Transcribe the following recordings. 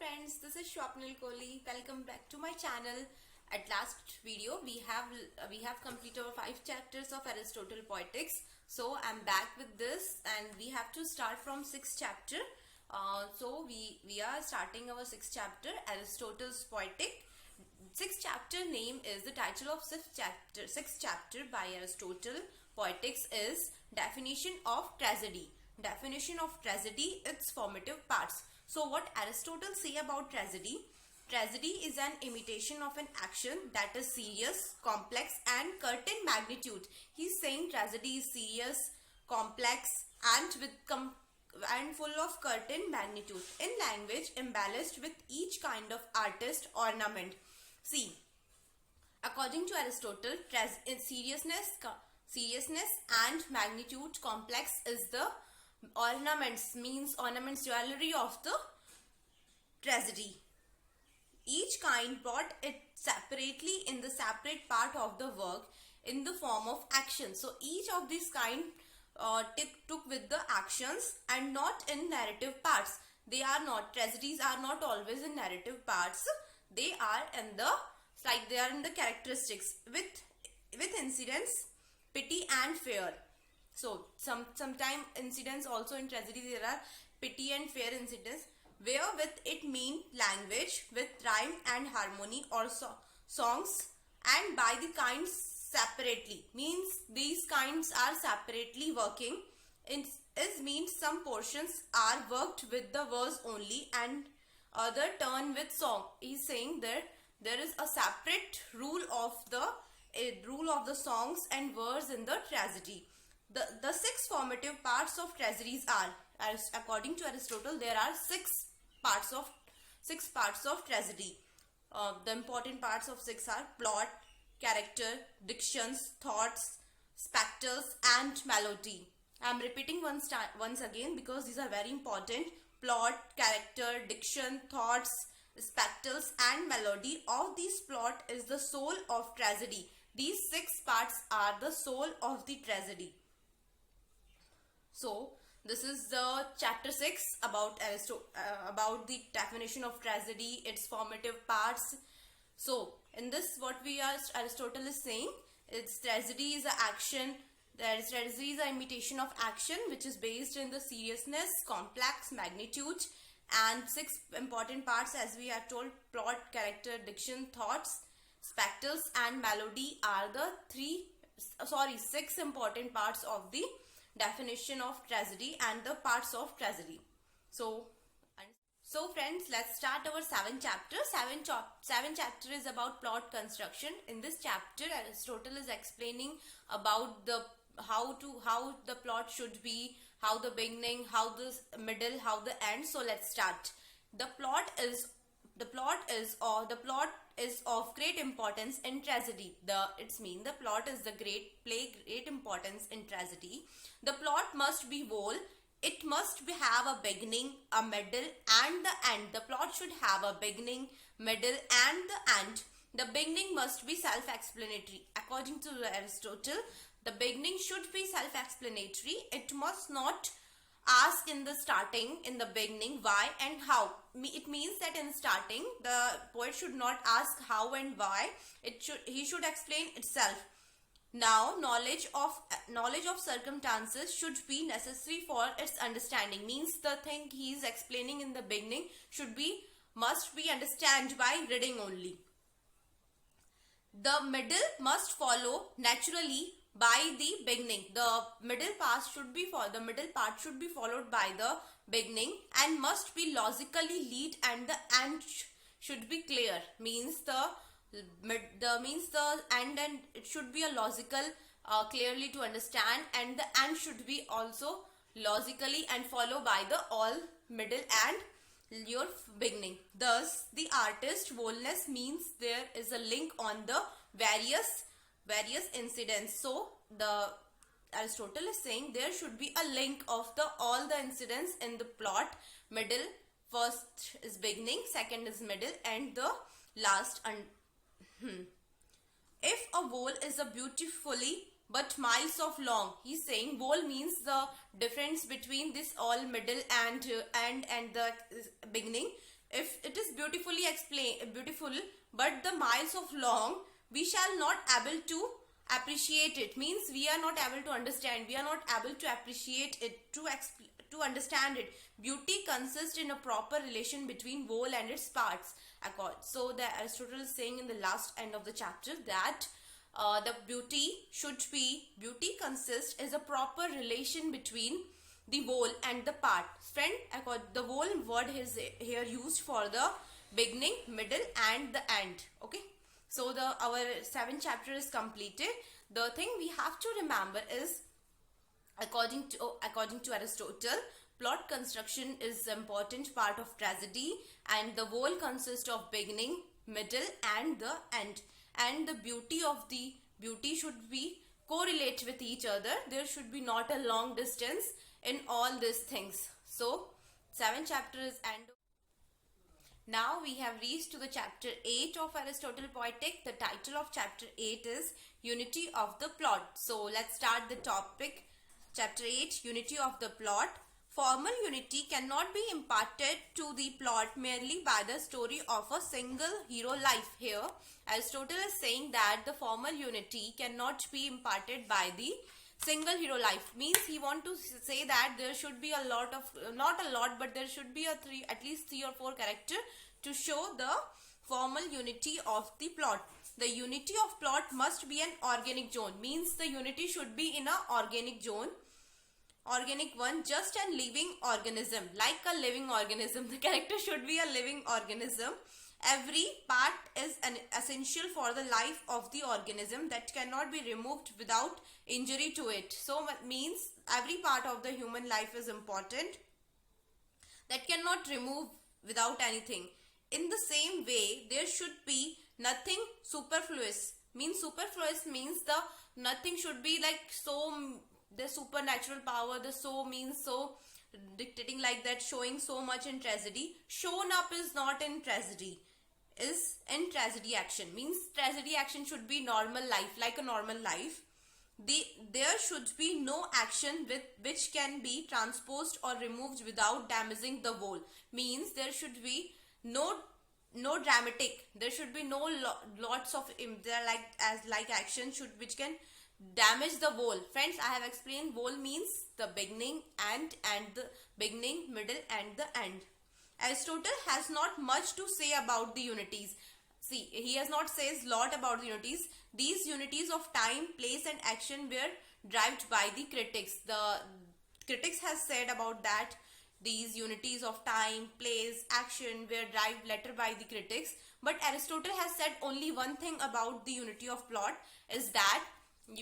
friends, this is Swapnil Kohli. Welcome back to my channel. At last video we have completed our 5 chapters of Aristotle Poetics. So I'm back with this and we have to start from 6th chapter. So we are starting our 6th chapter, Aristotle's Poetic. 6th chapter name is the title of 6th chapter by Aristotle. Poetics is definition of tragedy. Definition of tragedy, its formative parts. So what Aristotle say about tragedy? Tragedy is an imitation of an action that is serious, complex and curtain magnitude. He's saying tragedy is serious, complex and full of curtain magnitude. In language embellished with each kind of artist ornament. See, according to Aristotle, seriousness and magnitude complex is the ornaments jewelry of the tragedy. Each kind brought it separately in the separate part of the work in the form of action. So each of these kind took with the actions and not in narrative parts. Tragedies are not always in narrative parts. They are in the characteristics with incidents, pity and fear. So sometime incidents also in tragedy there are pity and fear incidents, where with it mean language with rhyme and harmony or songs, and by the kinds separately means these kinds are separately working. Is means some portions are worked with the verse only and other turn with song. He's saying that there is a separate rule of the songs and verse in the tragedy. The 6 formative parts of tragedies are, according to Aristotle, there are 6 parts of tragedy. The important parts of 6 are plot, character, dictions, thoughts, spectacles, and melody. I am repeating once again because these are very important. Plot, character, diction, thoughts, spectacles, and melody. All these plot is the soul of tragedy. These 6 parts are the soul of the tragedy. So this is the chapter 6 about about the definition of tragedy, its formative parts. So in this, Aristotle is saying, its tragedy is an action. Tragedy is an imitation of action which is based in the seriousness, complex, magnitude, and 6 important parts as we have told: plot, character, diction, thoughts, spectacles, and melody are the 6 important parts of the definition of tragedy and the parts of tragedy. So friends, let's start our 7th chapter. 7th chapter is about plot construction. In this chapter, Aristotle is explaining about how the plot should be, how the beginning, how the middle, how the end. So let's start. The plot is of great importance in tragedy. The plot is play great importance in tragedy. The plot must be whole. It must have a beginning, a middle, and the end. The plot should have a beginning, middle, and the end. The beginning must be self-explanatory. According to Aristotle, the beginning should be self-explanatory. It must not ask in the beginning why and how. It means that in starting, the poet should not ask how and why. He should explain itself. Now knowledge of circumstances should be necessary for its understanding. Means the thing he is explaining in the beginning must be understood by reading only. The middle must follow naturally by the beginning. The middle part should be followed by the beginning and must be logically lead, and the end should be clear. Means the end, and it should be a logical, clearly to understand, and the end should be also logically and followed by the all middle and your beginning. Thus the artist wholeness means there is a link on the various incidents. So Aristotle is saying there should be a link of all the incidents in the plot. Middle, first is beginning, second is middle, and the last. If a whole is a beautifully but miles of long, he's saying whole means the difference between this all middle and the beginning. if it is beautiful, but the miles of long, we shall not able to appreciate it. Means we are not able to understand, we are not able to appreciate it, to understand it. Beauty consists in a proper relation between whole and its parts. So the Aristotle is saying in the last end of the chapter that the beauty consists is a proper relation between the whole and the part. Friend, the whole word is here used for the beginning, middle and the end. Okay, so our 7th chapter is completed. The thing we have to remember is, according to Aristotle, plot construction is the important part of tragedy, and the whole consists of beginning, middle and the end. And the beauty should be correlate with each other. There should be not a long distance in all these things. So 7th chapter is end. Now we have reached to the chapter 8 of Aristotle Poetic. The title of chapter 8 is Unity of the Plot. So let's start the topic. Chapter 8, Unity of the Plot. Formal unity cannot be imparted to the plot merely by the story of a single hero life. Here Aristotle is saying that the formal unity cannot be imparted by the single hero life. Means he want to say that there should be a lot of, not a lot, but there should be at least 3 or 4 characters to show the formal unity of the plot. The unity of plot must be an organic zone. Means the unity should be in a organic zone. Organic one, just a living organism, like a living organism. The character should be a living organism. Every part is essential for the life of the organism, that cannot be removed without injury to it. So means every part of the human life is important, that cannot remove without anything. In the same way, there should be nothing superfluous. Superfluous means the nothing should be like so, the supernatural power, the so means so dictating like that, showing so much in tragedy. Shown up is not in tragedy, is in tragedy action. Means tragedy action should be normal life, like a normal life. There should be no action which can be transposed or removed without damaging the whole. Means there should be no dramatic, there should be no lots of like action which can damage the whole. Friends, I have explained whole means the beginning and the beginning, middle and the end. Aristotle has not much to say about the unities. See, he has not says lot about the unities. These unities of time, place and action were derived by the critics. The critics has said about that these unities of time, place, action were derived later by the critics. But Aristotle has said only one thing about the unity of plot, is that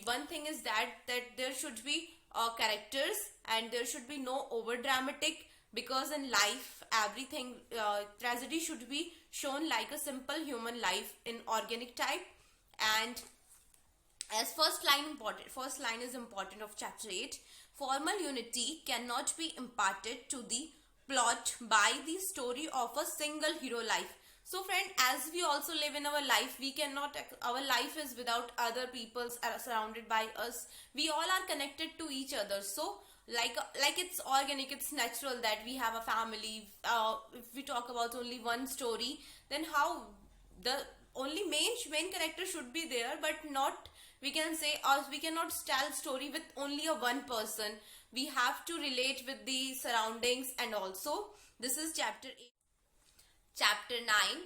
one thing is that there should be characters and there should be no over dramatic, because in life everything tragedy should be shown like a simple human life in organic type. And as first line is important of chapter 8. Formal unity cannot be imparted to the plot by the story of a single hero life. So friend, as we also live in our life, we cannot, our life is without other people surrounded by us. We all are connected to each other. So like it's organic, it's natural that we have a family. If we talk about only one story, then how the only main character should be there, but not, we can say, or we cannot tell story with only a one person. We have to relate with the surroundings. And also this is chapter 8. Chapter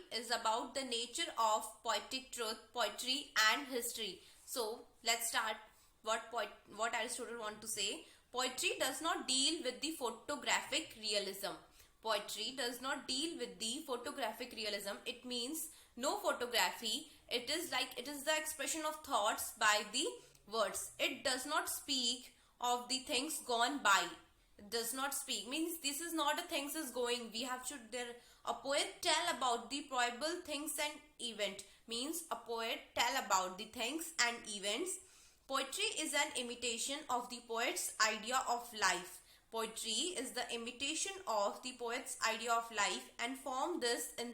9 is about the nature of poetic truth, poetry and history. So let's start what Aristotle want to say. Poetry does not deal with the photographic realism. Poetry does not deal with the photographic realism. It means no photography. It is the expression of thoughts by the words. It does not speak of the things gone by. It does not speak, means this is not a things is going. We have to a poet tell about the probable things and event. Means a poet tell about the things and events. Poetry is an imitation of the poet's idea of life. Poetry is the imitation of the poet's idea of life and form this in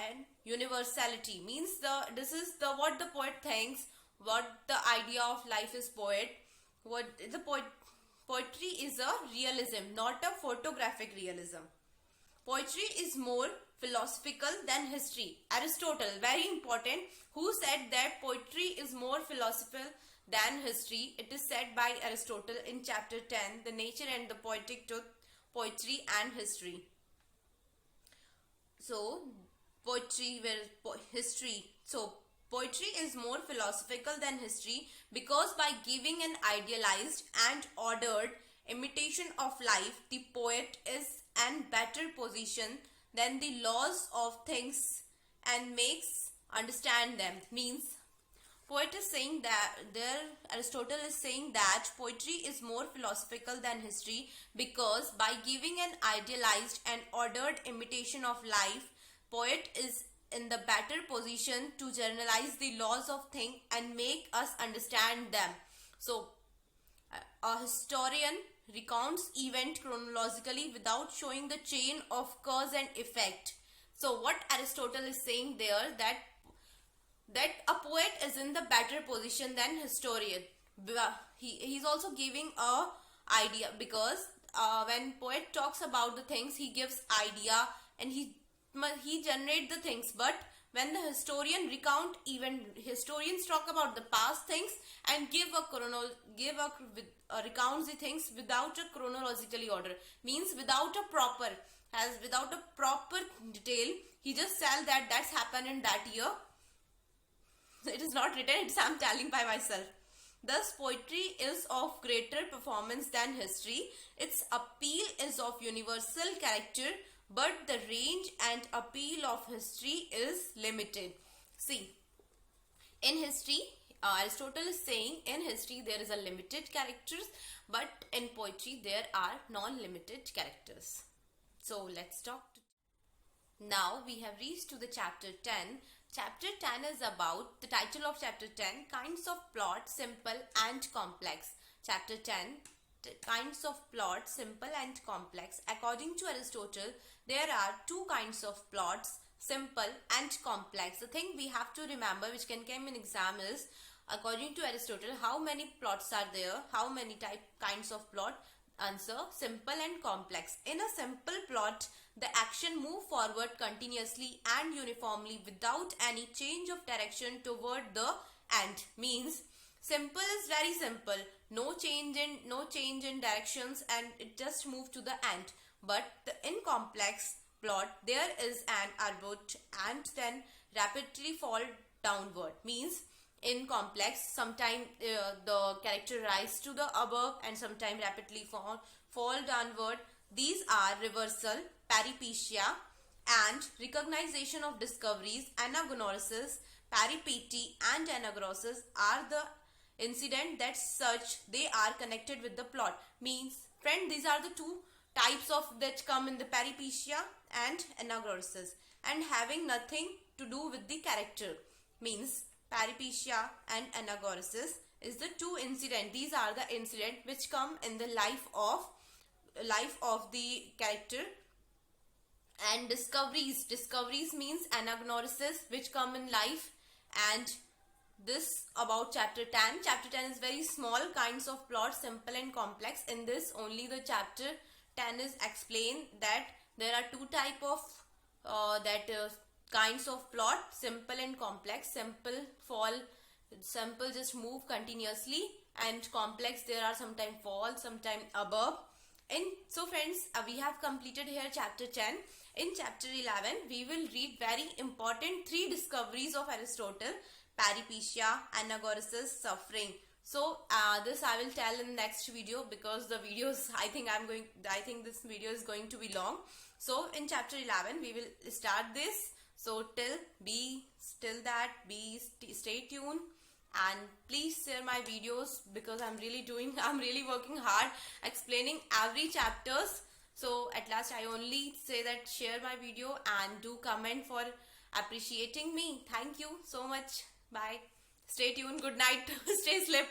and universality. Means this is what the poet thinks, what the idea of life is what the poetry is a realism, not a photographic realism. Poetry is more philosophical than history. Aristotle, very important, who said that poetry is more philosophical than history. It is said by Aristotle in chapter 10, The Nature and the Poetic Truth, Poetry and History. So, poetry will history. So, poetry is more philosophical than history because by giving an idealized and ordered imitation of life, the poet is in better position than the laws of things and makes understand them. Means poet is saying that Aristotle is saying that poetry is more philosophical than history because by giving an idealized and ordered imitation of life, poet is in the better position to generalize the laws of things and make us understand them. So, a historian recounts event chronologically without showing the chain of cause and effect. So, what Aristotle is saying there, that a poet is in the better position than historian. He's also giving a idea because when poet talks about the things, he gives idea and he generate the things. But when the historian historians talk about the past things and recounts the things without a chronologically order, means without a proper detail. He just tell that that's happened in that year. It is not written, it's I'm telling by myself. Thus, poetry is of greater performance than history. Its appeal is of universal character, but the range and appeal of history is limited. See, in history, Aristotle is saying in history there is a limited characters, but in poetry there are non-limited characters. So let's talk. Now we have reached to the chapter 10. Chapter 10 is about, the title of chapter 10, kinds of plot, simple and complex. Chapter 10, kinds of plot, simple and complex. According to Aristotle, there are two kinds of plots, simple and complex. The thing we have to remember, which can come in exam, is according to Aristotle, how many plots are there, how many kinds of plot. Answer, simple and complex. In a simple plot, the action move forward continuously and uniformly without any change of direction toward the end. Means simple is very simple, no change in directions, and it just move to the end. But in complex plot, there is an arbute and then rapidly fall downward. Means in complex, sometimes the character rise to the above and sometimes rapidly fall downward. These are reversal, peripecia, and recognition of discoveries. Anagnorisis, peripety and anagnorisis are the incident that such they are connected with the plot. Means, friend, these are the two types of that come in the peripecia and anagnorisis and having nothing to do with the character. Means peripecia and anagnorisis is the two incident. These are the incident which come in the life of the character. And discoveries means anagnorisis which come in life. And this about chapter 10. Chapter 10 is very small, kinds of plot, simple and complex. In this only the chapter 10 is explained that there are two type of kinds of plot, simple and complex. Simple just move continuously, and complex there are sometimes fall, sometimes above. So friends, we have completed here chapter 10. In chapter 11, we will read very important 3 discoveries of Aristotle: peripecia, anagnorisis, suffering. So this I will tell in next video, because the videos I think this video is going to be long. So in chapter 11 we will start this. So stay tuned, and please share my videos, because I'm really working hard explaining every chapters. So at last I only say that share my video and do comment for appreciating me. Thank you so much. Bye. Stay tuned. Good night. Stay asleep.